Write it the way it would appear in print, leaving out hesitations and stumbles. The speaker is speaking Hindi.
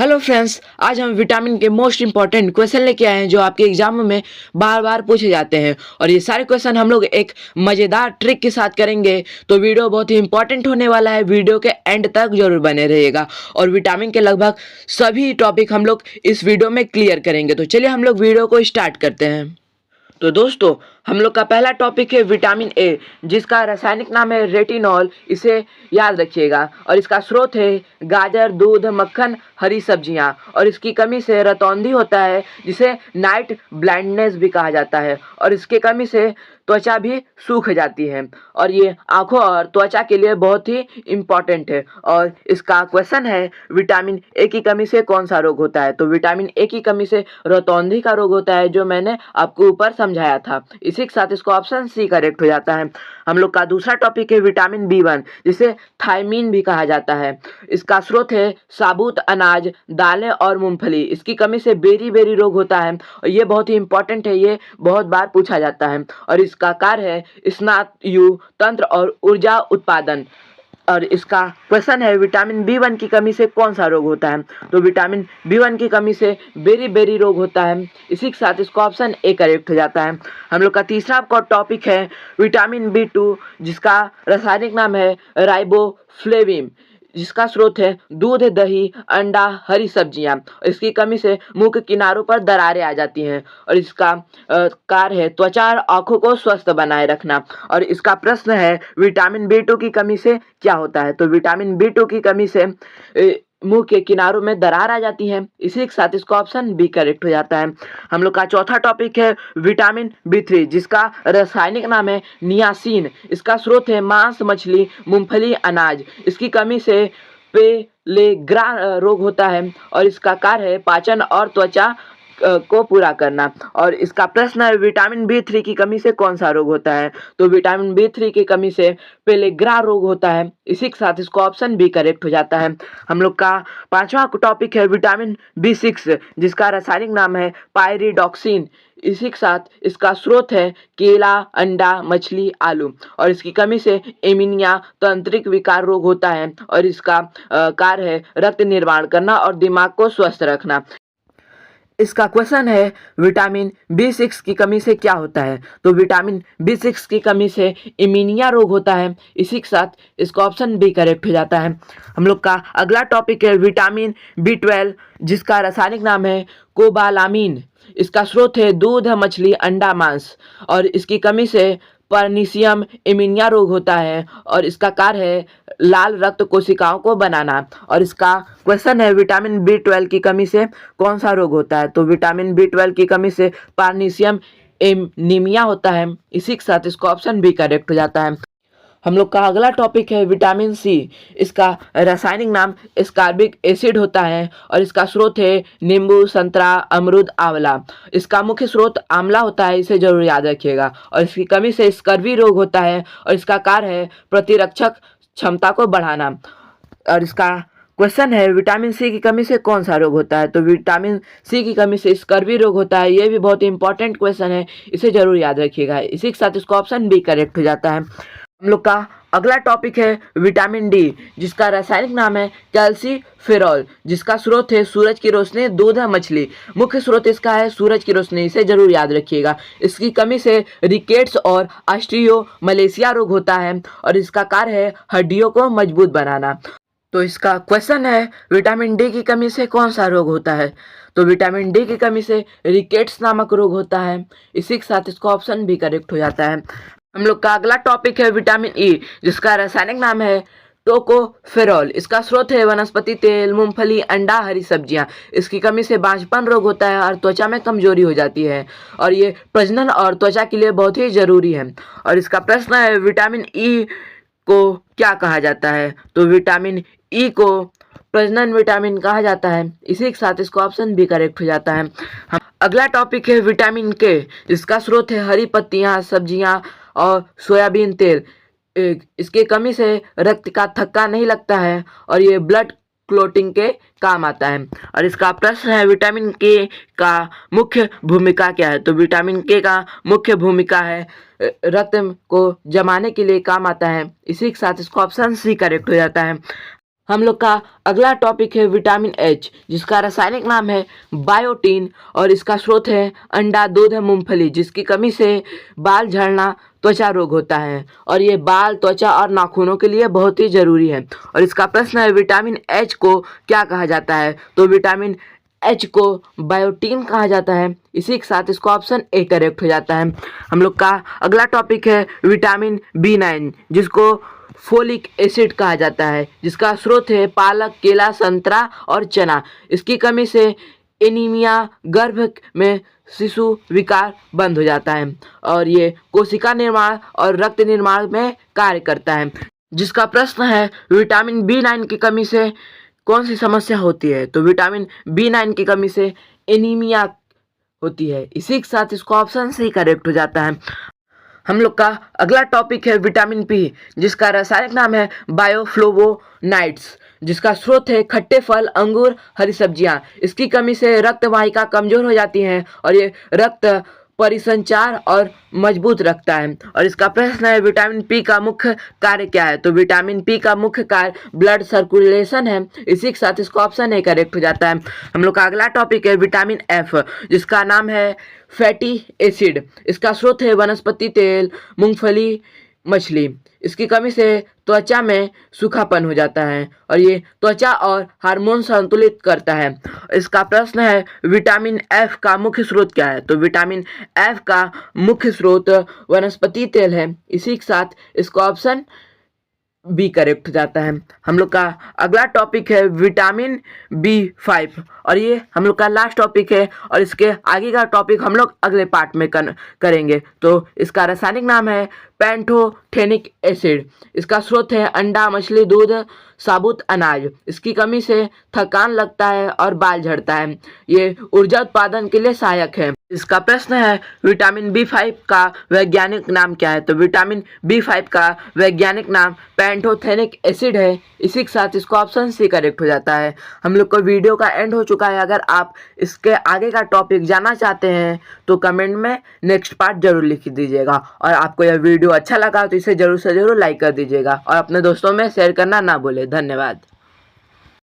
हेलो फ्रेंड्स, आज हम विटामिन के मोस्ट इंपॉर्टेंट क्वेश्चन लेके आए हैं जो आपके एग्जाम में बार बार पूछे जाते हैं। और ये सारे क्वेश्चन हम लोग एक मज़ेदार ट्रिक के साथ करेंगे, तो वीडियो बहुत ही इंपॉर्टेंट होने वाला है। वीडियो के एंड तक जरूर बने रहिएगा और विटामिन के लगभग सभी टॉपिक हम लोग इस वीडियो में क्लियर करेंगे। तो चलिए हम लोग वीडियो को स्टार्ट करते हैं। तो दोस्तों, हम लोग का पहला टॉपिक है विटामिन ए, जिसका रासायनिक नाम है रेटिनॉल। इसे याद रखिएगा। और इसका स्रोत है गाजर, दूध, मक्खन, हरी सब्जियां। और इसकी कमी से रतौंधी होता है, जिसे नाइट ब्लाइंडनेस भी कहा जाता है। और इसके कमी से त्वचा भी सूख जाती है और ये आंखों और त्वचा के लिए बहुत ही इम्पॉर्टेंट है। और इसका क्वेश्चन है, विटामिन ए की कमी से कौन सा रोग होता है? तो विटामिन ए की कमी से रतौंधी का रोग होता है, जो मैंने आपको ऊपर समझाया था। इसी के साथ इसको ऑप्शन सी करेक्ट हो जाता है। हम लोग का दूसरा टॉपिक है विटामिन बी1, जिसे थायमीन भी कहा जाता है। इसका स्रोत है साबुत अनाज, दालें और मूंगफली। इसकी कमी से बेरी बेरी रोग होता है और ये बहुत ही इंपॉर्टेंट है, ये बहुत बार पूछा जाता है। और इसका कार्य है स्नायु तंत्र और ऊर्जा उत्पादन। और इसका क्वेश्चन है, विटामिन बी1 की कमी से कौन सा रोग होता है? तो विटामिन बी1 की कमी से बेरी बेरी रोग होता है। इसी के साथ इसका ऑप्शन ए करेक्ट हो जाता है। हम लोग का तीसरा टॉपिक है विटामिन बी2, जिसका रासायनिक नाम है राइबोफ्लेविन, जिसका स्रोत है दूध, दही, अंडा, हरी सब्जियां। इसकी कमी से मुंह के किनारों पर दरारें आ जाती हैं। और इसका कार्य है त्वचा और आंखों को स्वस्थ बनाए रखना। और इसका प्रश्न है, विटामिन बी2 की कमी से क्या होता है? तो विटामिन बी2 की कमी से मुंह के किनारों में दरार आ जाती है। इसी के साथ इसका ऑप्शन बी करेक्ट हो जाता है। हम लोग का चौथा टॉपिक है विटामिन बी3, जिसका रासायनिक नाम है नियासिन। इसका स्रोत है मांस, मछली, मूंगफली, अनाज। इसकी कमी से पेलेग्रा रोग होता है और इसका कार्य है पाचन और त्वचा को पूरा करना। और इसका प्रश्न है, विटामिन बी3 की कमी से कौन सा रोग होता है? तो विटामिन बी3 की कमी से पेलेग्रा रोग होता है। इसी के साथ इसको ऑप्शन बी करेक्ट हो जाता है। हम लोग का पांचवा टॉपिक है विटामिन बी6, जिसका रासायनिक नाम है पायरिडॉक्सिन। इसी के साथ इसका स्रोत है केला, अंडा, मछली, आलू। और इसकी कमी से एमीनिया तंत्रिक विकार रोग होता है। और इसका कार्य है रक्त निर्माण करना और दिमाग को स्वस्थ रखना। इसका क्वेश्चन है, विटामिन बी6 की कमी से क्या होता है? तो विटामिन बी6 की कमी से इमीनिया रोग होता है। इसी के साथ इसका ऑप्शन बी करेक्ट हो जाता है। हम लोग का अगला टॉपिक है विटामिन बी12, जिसका रासायनिक नाम है कोबालामीन। इसका स्रोत है दूध, मछली, अंडा, मांस। और इसकी कमी से पर्नीशियम एमीनिया रोग होता है। और इसका कार्य है लाल रक्त कोशिकाओं को बनाना। और इसका क्वेश्चन है, विटामिन बी12 की कमी से कौन सा रोग होता है? तो विटामिन बी12 की कमी से पर्नीशियम एनीमिया होता है। इसी के साथ इसका ऑप्शन बी करेक्ट हो जाता है। हम लोग का अगला टॉपिक है विटामिन सी। इसका रासायनिक नाम एस्कॉर्बिक एसिड होता है और इसका स्रोत है नींबू, संतरा, अमरूद, आंवला। इसका मुख्य स्रोत आंवला होता है, इसे जरूर याद रखिएगा। और इसकी कमी से स्कर्वी रोग होता है और इसका कार्य है प्रतिरक्षक क्षमता को बढ़ाना। और इसका क्वेश्चन है, विटामिन सी की कमी से कौन सा रोग होता है? तो विटामिन सी की कमी से स्कर्वी रोग होता है। ये भी बहुत इंपॉर्टेंट क्वेश्चन है, इसे जरूर याद रखिएगा। इसी के साथ इसका ऑप्शन बी करेक्ट हो जाता है। हम लोग का अगला टॉपिक है विटामिन डी, जिसका रासायनिक नाम है कैल्सीफेरॉल। जिसका स्रोत है सूरज की रोशनी, दूध, मछली। मुख्य स्रोत इसका है सूरज की रोशनी, इसे जरूर याद रखिएगा। इसकी कमी से रिकेट्स और ऑस्टियोमलेशिया रोग होता है और इसका कार्य है हड्डियों को मजबूत बनाना। तो इसका क्वेश्चन है, विटामिन डी की कमी से कौन सा रोग होता है? तो विटामिन डी की कमी से रिकेट्स नामक रोग होता है। इसी के साथ इसका ऑप्शन भी करेक्ट हो जाता है। हम लोग का अगला टॉपिक है विटामिन ई, जिसका रासायनिक नाम है टोकोफेरॉल। इसका स्रोत है वनस्पति तेल, मूंगफली, अंडा, हरी सब्जियां। इसकी कमी से बांझपन रोग होता है और त्वचा में कमजोरी हो जाती है। और ये प्रजनन और त्वचा के लिए बहुत ही जरूरी है। और इसका प्रश्न है, विटामिन ई को क्या कहा जाता है? तो विटामिन ई को प्रजनन विटामिन कहा जाता है। इसी के साथ इसका ऑप्शन भी करेक्ट हो जाता है। हम अगला टॉपिक है विटामिन के, जिसका स्रोत है हरी पत्तियां, सब्जियां और सोयाबीन तेल। इसके कमी से रक्त का थक्का नहीं लगता है और ये ब्लड क्लोटिंग के काम आता है। और इसका प्रश्न है, विटामिन के का मुख्य भूमिका क्या है? तो विटामिन के का मुख्य भूमिका है रक्त को जमाने के लिए काम आता है। इसी के साथ इसका ऑप्शन सी करेक्ट हो जाता है। हम लोग का अगला टॉपिक है विटामिन एच, जिसका रासायनिक नाम है बायोटीन और इसका स्रोत है अंडा, दूध, मूंगफली, जिसकी कमी से बाल झड़ना, त्वचा रोग होता है और ये बाल, त्वचा और नाखूनों के लिए बहुत ही ज़रूरी है। और इसका प्रश्न है विटामिन एच को क्या कहा जाता है, तो विटामिन एच को बायोटीन कहा जाता है। इसी के साथ इसको ऑप्शन ए करेक्ट हो जाता है। हम लोग का अगला टॉपिक है विटामिन B9, जिसको फोलिक एसिड कहा जाता है, जिसका स्रोत है पालक, केला, संतरा और चना। इसकी कमी से एनीमिया, गर्भ में शिशु विकार बंद हो जाता है और ये कोशिका निर्माण और रक्त निर्माण में कार्य करता है। जिसका प्रश्न है विटामिन B9 की कमी से कौन सी समस्या होती है, तो विटामिन B9 की कमी से एनीमिया होती है। इसी के साथ इसको ऑप्शन सी करेक्ट हो जाता है। हम लोग का अगला टॉपिक है विटामिन पी, जिसका रासायनिक नाम है बायोफ्लोवोनाइड्स, जिसका स्रोत है खट्टे फल, अंगूर, हरी सब्जियां। इसकी कमी से रक्त वाहिका कमजोर हो जाती है और ये रक्त परिसंचार और मजबूत रखता है। और इसका प्रश्न है विटामिन पी का मुख्य कार्य क्या है, तो विटामिन पी का मुख्य कार्य ब्लड सर्कुलेशन है। इसी के साथ इसको ऑप्शन ए करेक्ट हो जाता है। हम लोग का अगला टॉपिक है विटामिन एफ, जिसका नाम है फैटी एसिड। इसका स्रोत है वनस्पति तेल, मूंगफली, मछली। इसकी कमी से त्वचा में सूखापन हो जाता है और ये त्वचा और हार्मोन संतुलित करता है। इसका प्रश्न है विटामिन एफ का मुख्य स्रोत क्या है, तो विटामिन एफ का मुख्य स्रोत वनस्पति तेल है। इसी के साथ इसका ऑप्शन बी करेक्ट हो जाता है। हम लोग का अगला टॉपिक है विटामिन B5 और ये हम लोग का लास्ट टॉपिक है और इसके आगे का टॉपिक हम लोग अगले पार्ट में करेंगे। तो इसका रासायनिक नाम है पैंथोथेनिक एसिड। इसका स्रोत है अंडा, मछली, दूध, साबुत अनाज। इसकी कमी से थकान लगता है और बाल झड़ता है। ये ऊर्जा उत्पादन के लिए सहायक है। इसका प्रश्न है विटामिन B5 का वैज्ञानिक नाम क्या है, तो विटामिन B5 का वैज्ञानिक नाम पैंथोथेनिक एसिड है। इसी के साथ इसको ऑप्शन सी करेक्ट हो जाता है। हम लोग को वीडियो का एंड हो चुका है। अगर आप इसके आगे का टॉपिक जानना चाहते हैं तो कमेंट में नेक्स्ट पार्ट जरूर लिख दीजिएगा और आपको यह वीडियो अच्छा लगा तो इसे जरूर से जरूर लाइक कर दीजिएगा और अपने दोस्तों में शेयर करना ना भूलें। धन्यवाद।